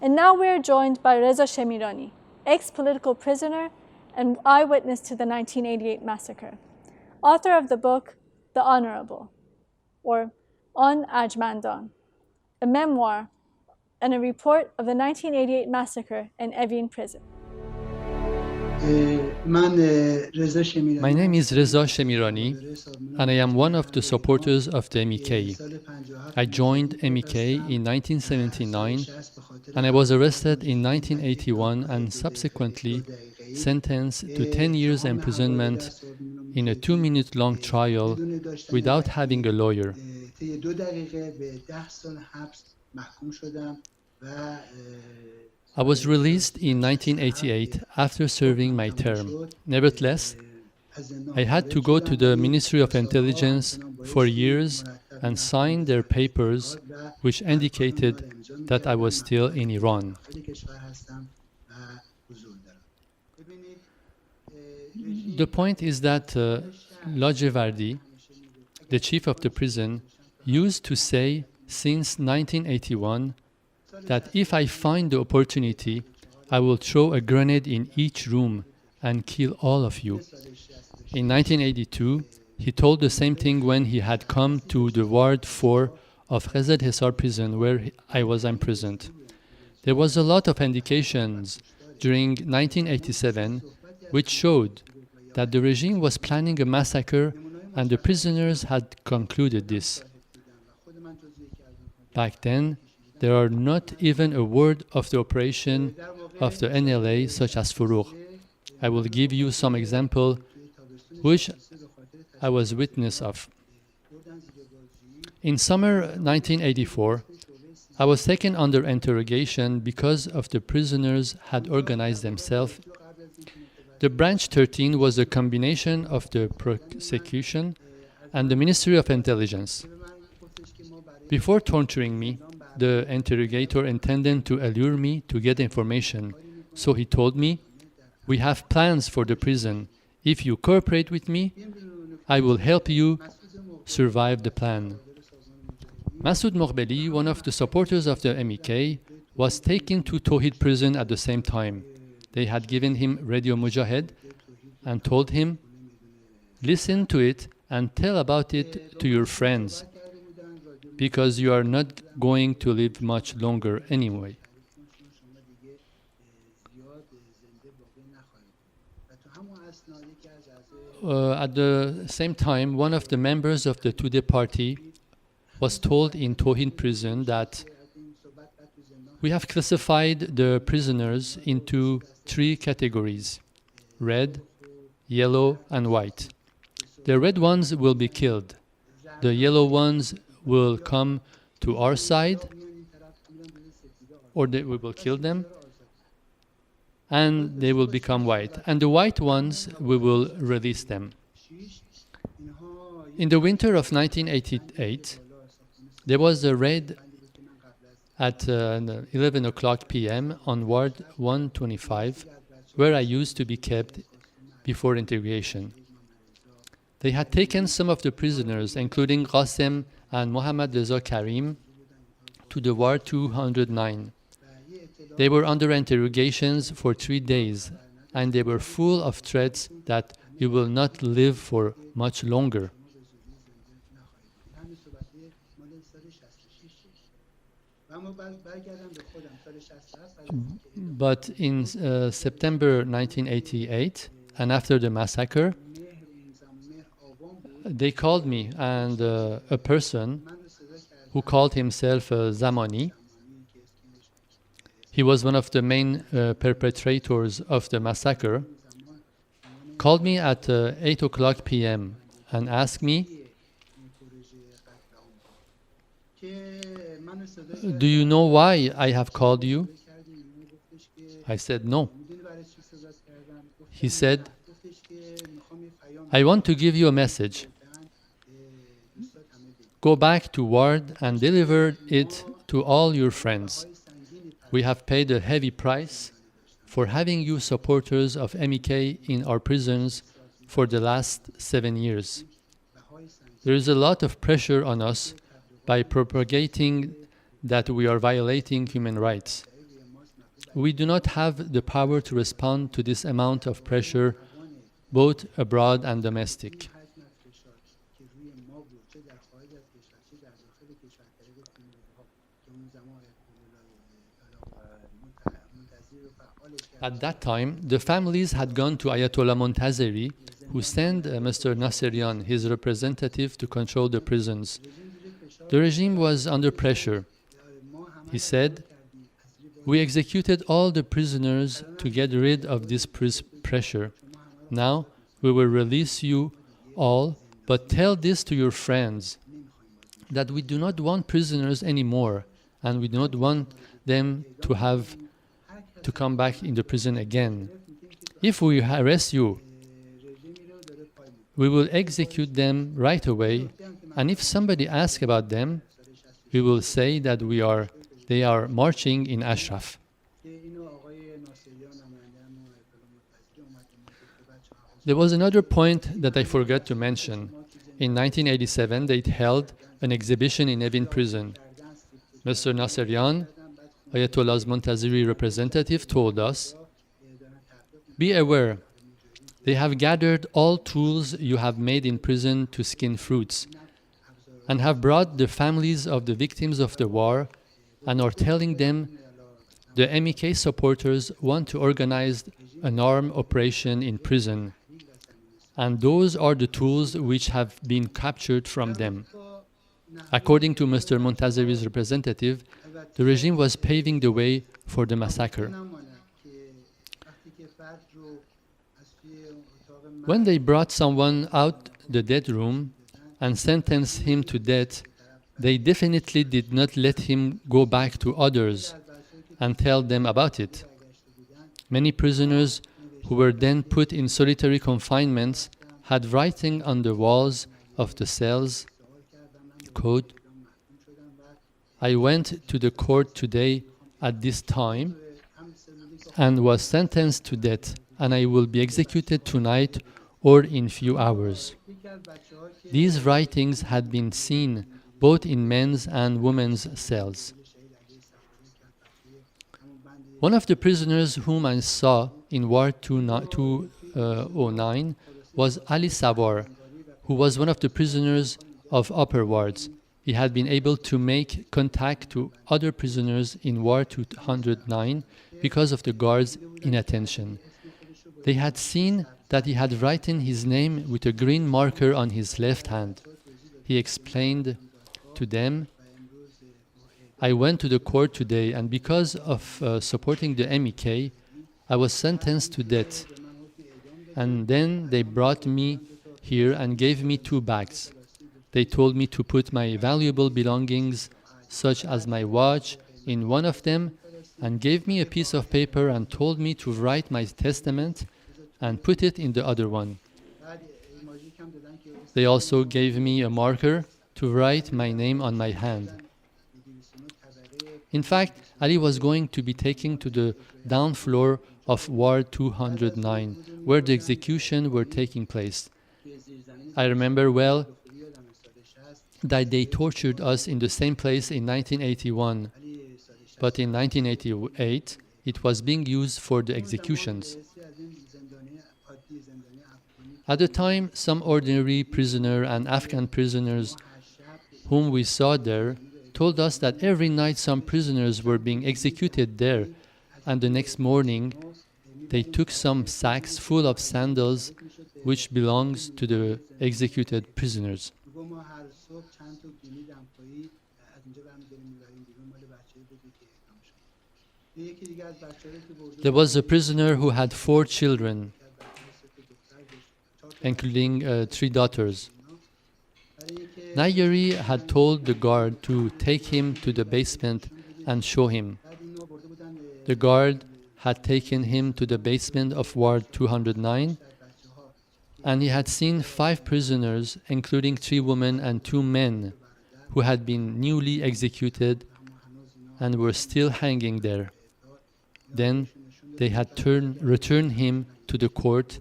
And now we are joined by Reza Shemirani, ex-political prisoner and eyewitness to the 1988 massacre, author of the book, The Honorable, or On Ajmandan, a memoir and a report of the 1988 massacre in Evin prison. My name is Reza Shemirani, and I am one of the supporters of the MEK. I joined MEK in 1979, and I was arrested in 1981 and subsequently sentenced to 10 years imprisonment in a 2-minute-long trial without having a lawyer. I was released in 1988 after serving my term. Nevertheless, I had to go to the Ministry of Intelligence for years and sign their papers which indicated that I was still in Iran. The point is that Lajevardi, the chief of the prison, used to say since 1981 that if I find the opportunity, I will throw a grenade in each room and kill all of you. In 1982, he told the same thing when he had come to the Ward 4 of Rezed Hesar prison where I was imprisoned. There was a lot of indications during 1987 which showed that the regime was planning a massacre and the prisoners had concluded this. Back then, there are not even a word of the operation of the NLA, such as Furugh. I will give you some example which I was witness of. In summer 1984, I was taken under interrogation because of the prisoners had organized themselves. The Branch 13 was a combination of the prosecution and the Ministry of Intelligence. Before torturing me, the interrogator intended to allure me to get information. So he told me, "We have plans for the prison. If you cooperate with me, I will help you survive the plan." Masoud Moghbeli, one of the supporters of the MEK, was taken to Tawhid prison at the same time. They had given him Radio Mujahid and told him, "Listen to it and tell about it to your friends, because you are not going to live much longer anyway." At the same time, one of the members of the Tudeh party was told in Tawhid prison that we have classified the prisoners into 3 categories: red, yellow, and white. The red ones will be killed. The yellow ones will come to our side, or we will kill them, and they will become white. And the white ones, we will release them. In the winter of 1988, there was a raid at 11 o'clock p.m. on Ward 125, where I used to be kept before interrogation. They had taken some of the prisoners, including Qasem and Mohammad Reza Karim, to the Ward 209. They were under interrogations for 3 days, and they were full of threats that you will not live for much longer. But in September 1988, and after the massacre, they called me, and a person who called himself Zamani, he was one of the main perpetrators of the massacre, called me at 8 o'clock p.m. and asked me, "Do you know why I have called you?" I said, "No." He said, "I want to give you a message. Go back to Ward and deliver it to all your friends. We have paid a heavy price for having you supporters of MEK in our prisons for the last 7 years. There is a lot of pressure on us by propagating that we are violating human rights. we do not have the power to respond to this amount of pressure, both abroad and domestic. At that time, the families had gone to Ayatollah Montazeri, who sent Mr. Nasserian, his representative, to control the prisons. The regime was under pressure. He said, "We executed all the prisoners to get rid of this pressure. Now we will release you all, but tell this to your friends, that we do not want prisoners anymore, and we do not want them to come back in the prison again. If we arrest you, we will execute them right away, and if somebody asks about them, we will say that they are marching in Ashraf." There was another point that I forgot to mention. In 1987, they held an exhibition in Evin prison. Mr. Nasserian, Ayatollah's Montazeri representative, told us, "Be aware, they have gathered all tools you have made in prison to skin fruits, and have brought the families of the victims of the war and are telling them the MEK supporters want to organize an armed operation in prison, and those are the tools which have been captured from them." According to Mr. Montazeri's representative, the regime was paving the way for the massacre. When they brought someone out the dead room and sentenced him to death, they definitely did not let him go back to others and tell them about it. Many prisoners who were then put in solitary confinements had writing on the walls of the cells, quote, "I went to the court today at this time and was sentenced to death, and I will be executed tonight or in few hours." These writings had been seen both in men's and women's cells. One of the prisoners whom I saw in War 209 was Ali Sawar, who was one of the prisoners of upper wards. He had been able to make contact to other prisoners in War 209 because of the guards' inattention. They had seen that he had written his name with a green marker on his left hand. He explained to them, "I went to the court today, and because of supporting the MEK, I was sentenced to death. And then they brought me here and gave me 2 bags. They told me to put my valuable belongings, such as my watch, in one of them, and gave me a piece of paper and told me to write my testament and put it in the other one. They also gave me a marker to write my name on my hand." In fact, Ali was going to be taken to the down floor of Ward 209, where the execution were taking place. I remember well that they tortured us in the same place in 1981, but in 1988, it was being used for the executions. At the time, some ordinary prisoner and Afghan prisoners whom we saw there told us that every night some prisoners were being executed there, and the next morning they took some sacks full of sandals which belongs to the executed prisoners. There was a prisoner who had 4 children, including 3 daughters. Nayeri had told the guard to take him to the basement and show him. The guard had taken him to the basement of Ward 209, and he had seen 5 prisoners, including 3 women and 2 men, who had been newly executed and were still hanging there. Then they had returned him to the court,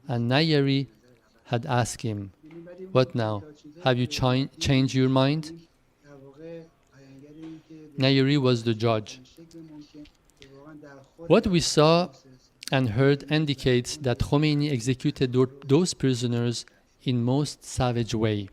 and Nayeri had asked him, "What now? Have you changed your mind?" Nayeri was the judge. What we saw and heard indicates that Khomeini executed those prisoners in most savage way.